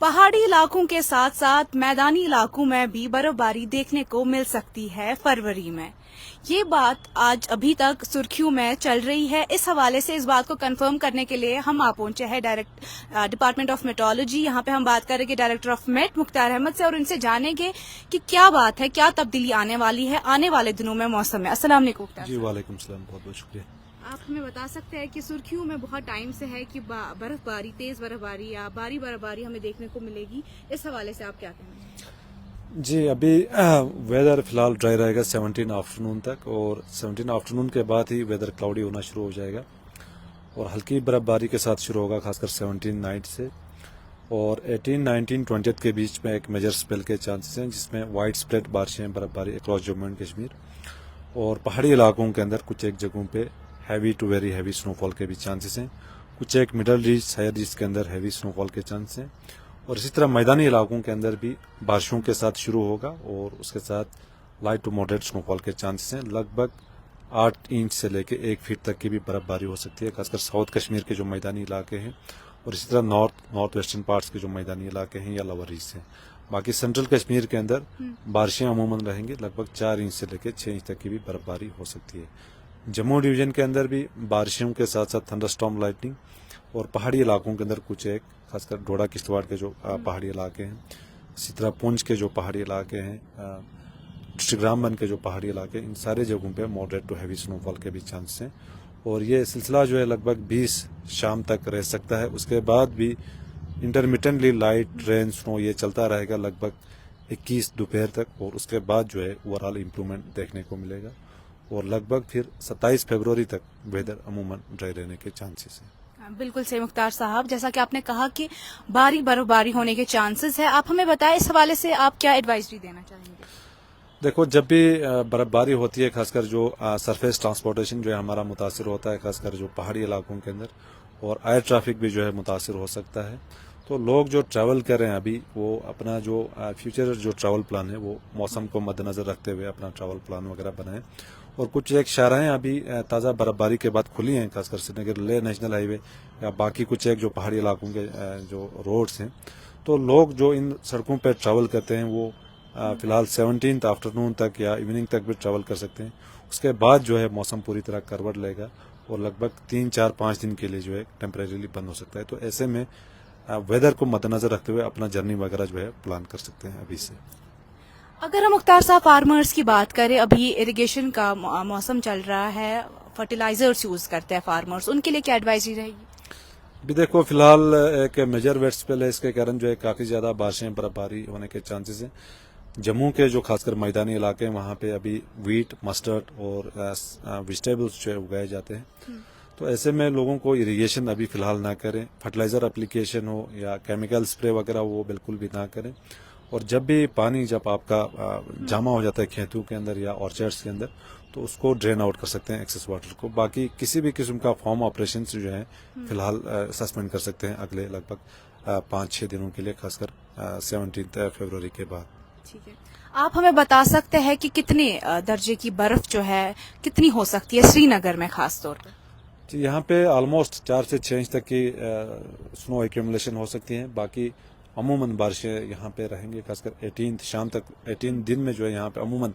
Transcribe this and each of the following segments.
پہاڑی علاقوں کے ساتھ ساتھ میدانی علاقوں میں بھی برف باری دیکھنے کو مل سکتی ہے فروری میں. یہ بات آج ابھی تک سرخیوں میں چل رہی ہے. اس حوالے سے اس بات کو کنفرم کرنے کے لیے ہم پہنچے ہیں ڈپارٹمنٹ آف میٹرولوجی. یہاں پہ ہم بات کر رہے ہیں ڈائریکٹر آف میٹ مختار احمد سے, اور ان سے جانیں گے کہ کیا بات ہے, کیا تبدیلی آنے والی ہے آنے والے دنوں میں موسم میں. السلام علیکم مختار. جی وعلیکم السلام, بہت بہت شکریہ. آپ ہمیں بتا سکتے ہیں کہ سرخیوں میں بہت ٹائم سے ہے کہ برف باری, تیز برف باری یا باری برف باری ہمیں دیکھنے کو ملے گی. اس حوالے سے آپ کیا کہیں گے؟ جی ابھی ویدر فی الحال ڈرائی رہے گا 17 آفٹرنون تک, اور 17 آفٹرنون کے بعد ہی ویدر کلاؤڈی ہونا شروع ہو جائے گا, اور ہلکی برف باری کے ساتھ شروع ہوگا خاص کر 17 نائٹ سے, اور 18, 19, 20 کے بیچ میں ایک میجر اسپیل کے چانسز ہیں جس میں وائڈ اسپریڈ بارشیں برف باری اکراس جموں اینڈ کشمیر, اور پہاڑی علاقوں کے اندر کچھ ایک جگہوں پہ ہیوی ٹو ویری ہیوی سنو فال کے بھی چانسز ہیں. کچھ ایک مڈل ریج ہائر ریج کے اندر ہیوی سنو فال کے چانس ہیں, اور اسی طرح میدانی علاقوں کے اندر بھی بارشوں کے ساتھ شروع ہوگا, اور اس کے ساتھ لائٹ ٹو ماڈریٹ سنو فال کے چانسز ہیں. لگ بھگ 8 انچ سے لے کے 1 فٹ تک کی بھی برف باری ہو سکتی ہے, خاص کر ساؤتھ کشمیر کے جو میدانی علاقے ہیں, اور اسی طرح نارتھ ویسٹرن پارٹس کے جو میدانی علاقے ہیں یا لور ریج ہیں. باقی سینٹرل کشمیر کے اندر بارشیں عموماً رہیں گی, لگ بھگ 4 انچ سے لے کے 6 انچ تک کی بھی برف باری ہو سکتی ہے. جموں ڈویژن کے اندر بھی بارشوں کے ساتھ ساتھ تھنڈر اسٹارم لائٹنگ, اور پہاڑی علاقوں کے اندر کچھ ایک خاص کر ڈوڈا کشتواڑ کے جو پہاڑی علاقے ہیں, اسی طرح پونچھ کے جو پہاڑی علاقے ہیں, ڈسٹرکٹ رامبن کے جو پہاڑی علاقے ہیں, ان سارے جگہوں پہ ماڈریٹ ٹو ہیوی سنو فال کے بھی چانس ہیں. اور یہ سلسلہ جو ہے لگ بھگ 20 شام تک رہ سکتا ہے. اس کے بعد بھی انٹرمیٹنٹلی لائٹ رین سنو یہ چلتا رہے گا لگ بھگ 21 دوپہر تک, اور اس کے بعد جو ہے اوور آل امپرومنٹ دیکھنے کو ملے گا, اور لگ بھگ پھر 27 فروری تک ویدر عموماً ڈرائی رہنے کے چانسز ہیں. بالکل صحیح مختار صاحب, جیسا کہ آپ نے کہا کہ باری برف باری ہونے کے چانسز ہے, آپ ہمیں بتائیں اس حوالے سے آپ کیا ایڈوائزری دینا چاہیں گے؟ دیکھو, جب بھی برف باری ہوتی ہے, خاص کر جو سرفیس ٹرانسپورٹیشن جو ہے ہمارا متاثر ہوتا ہے, خاص کر جو پہاڑی علاقوں کے اندر, اور ایئر ٹریفک بھی جو ہے متاثر ہو سکتا ہے. تو لوگ جو ٹریول کر رہے ہیں ابھی, وہ اپنا جو فیوچر جو ٹریول پلان ہے وہ موسم کو مد نظر رکھتے ہوئے اپنا ٹریول پلان وغیرہ بنائیں. اور کچھ ایک شاہراہیں ابھی تازہ برف باری کے بعد کھلی ہیں, خاص کر سری نگر لیہ نیشنل ہائی وے یا باقی کچھ ایک جو پہاڑی علاقوں کے جو روڈز ہیں. تو لوگ جو ان سڑکوں پہ ٹریول کرتے ہیں وہ فی الحال 17 آفٹرنون تک یا ایوننگ تک بھی ٹریول کر سکتے ہیں. اس کے بعد جو ہے موسم پوری طرح کروٹ لے گا, اور لگ بھگ 3, 4, 5 دن کے لیے جو ہے ٹیمپریریلی بند ہو سکتا ہے. تو ایسے میں ویدر کو مد نظر رکھتے ہوئے اپنا جرنی وغیرہ جو ہے پلان کر سکتے ہیں ابھی سے. اگر ہم مختار صاحب فارمرز کی بات کریں, ابھی اریگیشن کا موسم چل رہا ہے, فرٹیلائزرز یوز کرتے ہیں فارمرز, ان کے لیے کیا ایڈوائزری رہے گی؟ بھی دیکھو, فی الحال ایک میجر ویٹ اسپیل ہے, اس کے کارن جو ہے کافی زیادہ بارشیں برف باری ہونے کے چانسز ہیں. جموں کے جو خاص کر میدانی علاقے ہیں وہاں پہ ابھی ویٹ, مسٹرڈ اور ویجیٹیبلس جو ہے اگائے جاتے ہیں. تو ایسے میں لوگوں کو اریگیشن ابھی فی الحال نہ کریں, فرٹیلائزر اپلیکیشن ہو یا کیمیکل اسپرے وغیرہ وہ بالکل بھی نہ کریں. اور جب بھی پانی جب آپ کا جمع ہو جاتا ہے کھیتوں کے اندر یا آرچرڈس کے اندر, تو اس کو ڈرین آؤٹ کر سکتے ہیں ایکسیس واٹر کو. باقی کسی بھی قسم کا فارم آپریشنز جو ہیں فی الحال سسپینڈ کر سکتے ہیں اگلے لگ بھگ 5-6 دنوں کے لیے, خاص کر 17 فروری کے بعد. ٹھیک ہے, آپ ہمیں بتا سکتے ہیں کہ کتنے درجے کی برف جو ہے کتنی ہو سکتی ہے سری نگر میں خاص طور پر؟ جی, یہاں پہ آلموسٹ 4 سے 6 انچ تک کی سنو ایکیومولیشن ہو سکتی ہیں. باقی عموماً بارشیں یہاں پہ رہیں گی, خاص کر 18 شام تک, 18 دن میں جو ہے یہاں پہ عموماً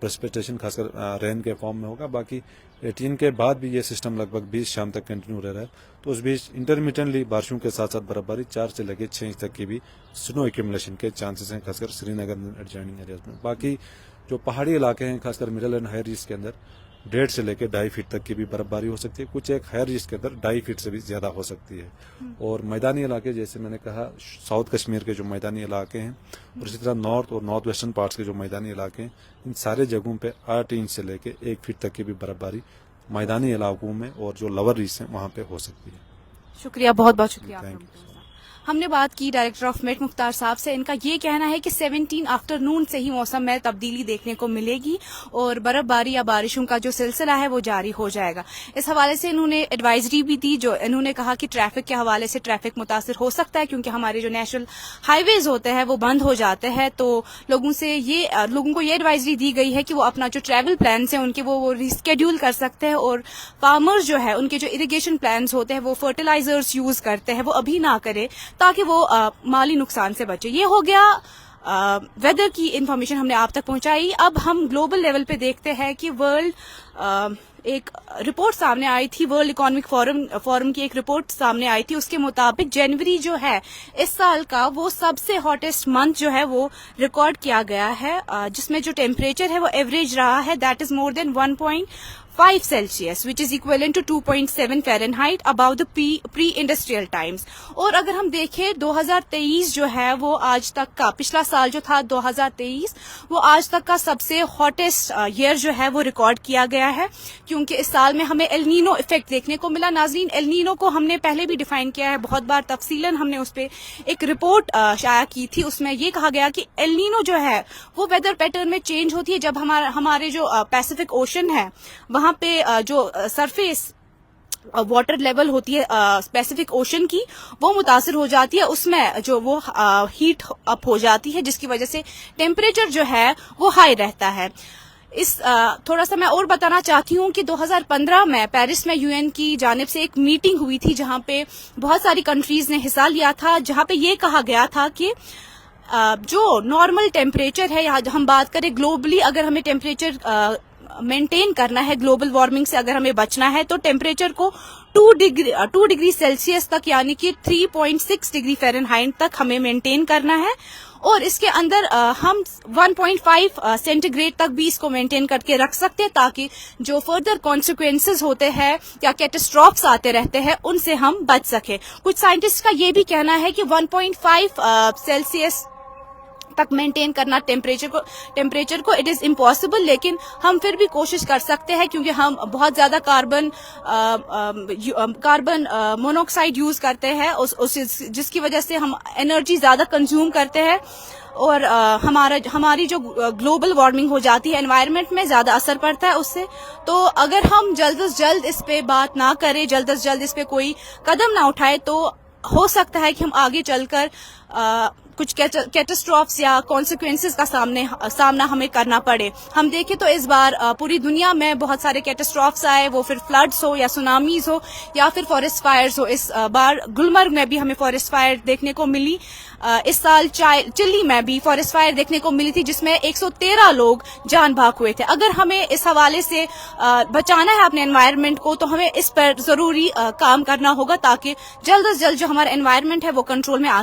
پریسپیٹیشن خاص کر رین کے فارم میں ہوگا. باقی 18 کے بعد بھی یہ سسٹم لگ بھگ 20 شام تک کنٹینیو رہ رہا ہے. تو اس بیچ انٹرمیٹنٹلی بارشوں کے ساتھ ساتھ برف باری 4 سے لے کے 6 انچ تک کی بھی سنو ایکیومولیشن کے چانسز ہیں, خاص کر سری نگر ایڈجوائننگ ایریاز میں. باقی جو پہاڑی علاقے ہیں, خاص کر مڈل اینڈ ہائر ریج کے اندر 1.5 سے لے کے 2.5 فٹ تک کی بھی برف باری ہو سکتی ہے. کچھ ایک ہائر ریج کے اندر 2.5 فٹ سے بھی زیادہ ہو سکتی ہے. اور میدانی علاقے جیسے میں نے کہا, ساؤتھ کشمیر کے جو میدانی علاقے ہیں, اور اسی طرح نارتھ اور نارتھ ویسٹرن پارٹس کے جو میدانی علاقے ہیں, ان سارے جگہوں پہ 8 انچ سے لے کے 1 فٹ تک کی بھی برف باری میدانی علاقوں میں اور جو لور ریج ہیں وہاں پہ ہو سکتی ہے. شکریہ, بہت بہت شکریہ. Thank you. ہم نے بات کی ڈائریکٹر آف میٹ مختار صاحب سے. ان کا یہ کہنا ہے کہ 17 آفٹرنون سے ہی موسم میں تبدیلی دیکھنے کو ملے گی اور برف باری یا بارشوں کا جو سلسلہ ہے وہ جاری ہو جائے گا. اس حوالے سے انہوں نے ایڈوائزری بھی دی, جو انہوں نے کہا کہ ٹریفک کے حوالے سے ٹریفک متاثر ہو سکتا ہے کیونکہ ہمارے جو نیشنل ہائی ویز ہوتے ہیں وہ بند ہو جاتے ہیں. تو لوگوں کو یہ ایڈوائزری دی گئی ہے کہ وہ اپنا جو ٹریول پلانس ہیں ان کے وہ ریسکیڈیول کر سکتے ہیں, اور فارمرز جو ہے ان کے جو اریگیشن پلانس ہوتے ہیں وہ فرٹیلائزرز یوز کرتے ہیں وہ ابھی نہ کرے تاکہ وہ مالی نقصان سے بچے. یہ ہو گیا ویدر کی انفارمیشن ہم نے آپ تک پہنچائی. اب ہم گلوبل لیول پہ دیکھتے ہیں کہ ایک رپورٹ سامنے آئی تھی, ورلڈ اکنامک فورم کی ایک رپورٹ سامنے آئی تھی. اس کے مطابق جنوری جو ہے اس سال کا وہ سب سے ہاٹیسٹ منتھ جو ہے وہ ریکارڈ کیا گیا ہے, جس میں جو ٹیمپریچر ہے وہ ایوریج رہا ہے, that is more than 1.5 Celsius which is equivalent to 2.7 فahrenheit about the pre industrial times. اور اگر ہم دیکھیں 2023 جو ہے وہ آج تک کا, پچھلا سال جو تھا 2023 وہ آج تک کا سب سے ہاٹیسٹ ایئر جو ہے وہ ریکارڈ کیا گیا ہے, کیونکہ اس سال میں ہمیں ایل نینو افیکٹ دیکھنے کو ملا. ناظرین, ایل نینو کو ہم نے پہلے بھی ڈیفائن کیا ہے بہت بار تفصیلاً, ہم نے اس پہ ایک رپورٹ شائع کی تھی. اس میں یہ کہا گیا کہ ایل نینو جو ہے وہ ویدر پیٹرن میں چینج ہوتی ہے جب ہمارے جو پیسفک اوشن ہے وہاں پہ جو سرفیس واٹر لیول ہوتی ہے پیسفک اوشن کی وہ متاثر ہو جاتی ہے, اس میں جو وہ ہیٹ اپ ہو جاتی ہے, جس کی وجہ سے ٹیمپریچر جو ہے وہ ہائی رہتا ہے. تھوڑا سا میں اور بتانا چاہتی ہوں کہ 2015 میں پیرس میں UN کی جانب سے ایک میٹنگ ہوئی تھی جہاں پہ بہت ساری کنٹریز نے حصہ لیا تھا, جہاں پہ یہ کہا گیا تھا کہ جو نارمل ٹیمپریچر ہے, ہم بات کریں گلوبلی, اگر ہمیں ٹیمپریچر مینٹین کرنا ہے, گلوبل وارمنگ سے اگر ہمیں بچنا ہے, تو ٹیمپریچر کو 2 ڈگری سیلسیس تک یعنی کہ 3.6 ڈگری فahrenheit تک ہمیں مینٹین کرنا ہے. اور اس کے اندر ہم 1.5 سینٹی گریڈ تک بھی اس کو مینٹین کر کے رکھ سکتے ہیں, تاکہ جو فردر کانسیکوینسز ہوتے ہیں یا کیٹاسٹرافس آتے رہتے ہیں ان سے ہم بچ سکیں. کچھ سائنٹسٹ کا یہ بھی کہنا ہے کہ 1.5 سیلسیس تک مینٹین کرنا ٹیمپریچر کو اٹ از امپاسبل, لیکن ہم پھر بھی کوشش کر سکتے ہیں کیونکہ ہم بہت زیادہ کاربن مونوکسائڈ یوز کرتے ہیں, جس کی وجہ سے ہم انرجی زیادہ کنزیوم کرتے ہیں, اور ہماری جو گلوبل وارمنگ ہو جاتی ہے, انوائرمنٹ میں زیادہ اثر پڑتا ہے اس سے. تو اگر ہم جلد از جلد اس پہ بات نہ کریں, جلد از جلد اس پہ کوئی قدم نہ اٹھائے, تو ہو سکتا ہے کہ ہم آگے چل کر کچھ کیٹاسٹرافس یا کانسیکوینسز کا سامنا ہمیں کرنا پڑے. ہم دیکھیں تو اس بار پوری دنیا میں بہت سارے کیٹاسٹرافس آئے, وہ پھر فلڈس ہو یا سونامیز ہو یا پھر فارسٹ فائرز ہو. اس بار گلمرگ میں بھی ہمیں فارسٹ فائر دیکھنے کو ملی. اس سال چلی میں بھی فارسٹ فائر دیکھنے کو ملی تھی, جس میں 113 لوگ جان بھاگ ہوئے تھے. اگر ہمیں اس حوالے سے بچانا ہے اپنے انوائرمنٹ کو, تو ہمیں اس پر ضروری کام کرنا ہوگا تاکہ جلد از جلد جو ہمارا انوائرمنٹ ہے وہ کنٹرول میں آ سکے.